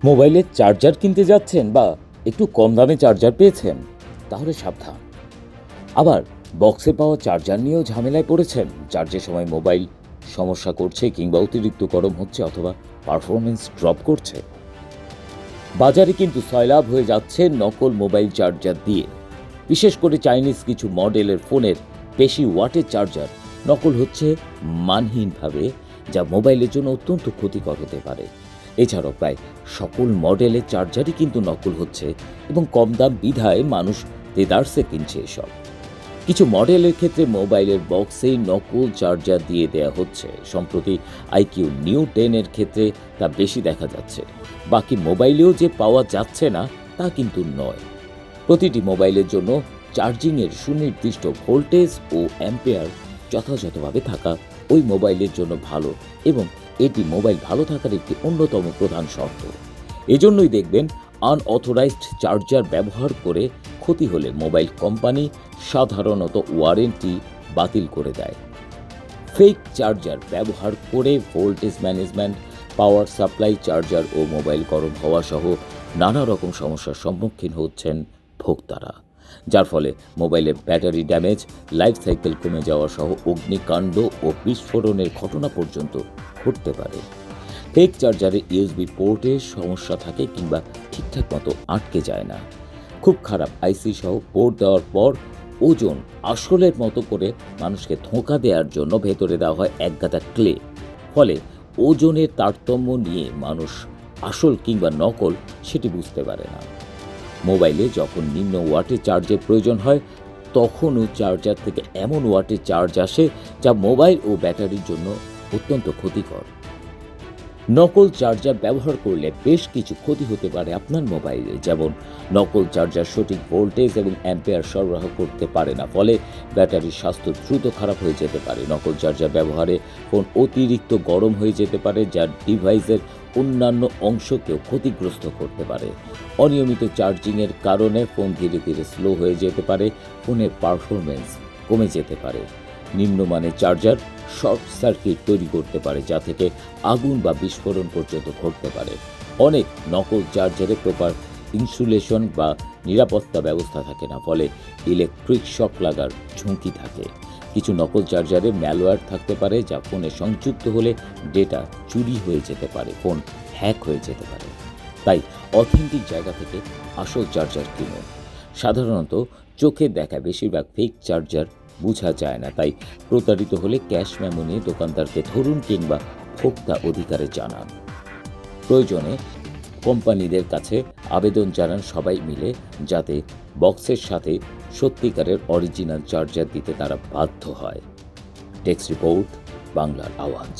মোবাইলের চার্জার কিনতে যাচ্ছেন বা একটু কম দামে চার্জার পেয়েছেন, তাহলে সাবধান। আবার বক্সে পাওয়া চার্জার নিয়েও ঝামেলায় পড়েছেন, চার্জের সময় মোবাইল সমস্যা করছে কিংবা অতিরিক্ত গরম হচ্ছে অথবা পারফরমেন্স ড্রপ করছে। বাজারে কিন্তু সয়লাভ হয়ে যাচ্ছে নকল মোবাইল চার্জার দিয়ে। বিশেষ করে চাইনিজ কিছু মডেলের ফোনের বেশি ওয়াটের চার্জার নকল হচ্ছে মানহীনভাবে, যা মোবাইলের জন্য অত্যন্ত ক্ষতিকর হতে পারে। এছাড়াও প্রায় সকল মডেলের চার্জারই কিন্তু নকল হচ্ছে এবং কম দাম বিধায় মানুষ দেদারসে কিনছে এসব। কিছু মডেলের ক্ষেত্রে মোবাইলের বক্সেই নকল চার্জার দিয়ে দেয়া হচ্ছে। সম্প্রতি আইকিউ নিউ 10 এর ক্ষেত্রে তা বেশি দেখা যাচ্ছে। বাকি মোবাইলেও যে পাওয়া যাচ্ছে না তা কিন্তু নয়। প্রতিটি মোবাইলের জন্য চার্জিংয়ের সুনির্দিষ্ট ভোল্টেজ ও অ্যাম্পিয়ার যথাযথভাবে থাকা ওই মোবাইলের জন্য ভালো, এবং এটি মোবাইল ভালো থাকার একটি অন্যতম প্রধান শর্ত। এজন্যই দেখবেন আনঅথরাইজড চার্জার ব্যবহার করে ক্ষতি হলে মোবাইল কোম্পানি সাধারণত ওয়ারেন্টি বাতিল করে দেয়। ফেক চার্জার ব্যবহার করে voltage management, power supply, charger ও মোবাইল গরম হওয়া সহ নানা রকম সমস্যার সম্মুখীন হচ্ছেন ভোক্তারা, যার ফলে মোবাইলের ব্যাটারি ড্যামেজ, লাইফ সাইকেল কমে যাওয়া সহ অগ্নিকাণ্ড ও বিস্ফোরণের ঘটনা পর্যন্ত ঘটতে পারে। ফেক চার্জারে ইউএসবি পোর্টে সমস্যা থাকে কিংবা ঠিকঠাক মতো আটকে যায় না। খুব খারাপ আইসি সহ পোর্ট দেওয়ার পর ওজন আসলের মতো করে মানুষকে ধোঁকা দেওয়ার জন্য ভেতরে দেওয়া হয় একগাদা ক্লে। ফলে ওজনের তারতম্য নিয়ে মানুষ আসল কিংবা নকল সেটি বুঝতে পারে না। মোবাইলে যখন নিম্ন ওয়াটের চার্জের প্রয়োজন হয়, তখনও চার্জার থেকে এমন ওয়াটের চার্জ আসে যা মোবাইল ও ব্যাটারির জন্য অত্যন্ত ক্ষতিকর। নকল চার্জার ব্যবহার করলে বেশ কিছু ক্ষতি হতে পারে আপনার মোবাইলে। যেমন নকল চার্জার সঠিক ভোল্টেজ এবং অ্যাম্পিয়ার সরবরাহ করতে পারে না, ফলে ব্যাটারির স্বাস্থ্য দ্রুত খারাপ হয়ে যেতে পারে। নকল চার্জার ব্যবহারে ফোন অতিরিক্ত গরম হয়ে যেতে পারে, যা ডিভাইসের অন্যান্য অংশকেও ক্ষতিগ্রস্ত করতে পারে। অনিয়মিত চার্জিংয়ের কারণে ফোন ধীরে ধীরে স্লো হয়ে যেতে পারে, ফোনের পারফরমেন্স কমে যেতে পারে। নিম্নমানের চার্জার শর্ট সার্কিট তৈরি করতে পারে, যা থেকে আগুন বা বিস্ফোরণ পর্যন্ত ঘটতে পারে। অনেক নকল চার্জারে প্রপার ইনসুলেশন বা নিরাপত্তা ব্যবস্থা থাকে না, ফলে ইলেকট্রিক শক লাগার ঝুঁকি থাকে। কিছু নকল চার্জারে ম্যালওয়্যার থাকতে পারে, যা ফোনে সংযুক্ত হলে ডেটা চুরি হয়ে যেতে পারে, ফোন হ্যাক হয়ে যেতে পারে। তাই অথেন্টিক জায়গা থেকে আসল চার্জার কিনুন। সাধারণত চোখে দেখা বেশিরভাগ ফেক চার্জার বোঝা যায় না, তাই প্রতারিত হলে ক্যাশ মেমো নিয়ে দোকানদারকে ধরুন কিংবা ভোক্তা অধিকারে জানান। প্রয়োজনে কোম্পানিদের কাছে আবেদন জানান সবাই মিলে, যাতে বক্সের সাথে সত্যিকারের অরিজিনাল চার্জার দিতে তারা বাধ্য হয়। ডেস্ক রিপোর্ট, বাংলার আওয়াজ।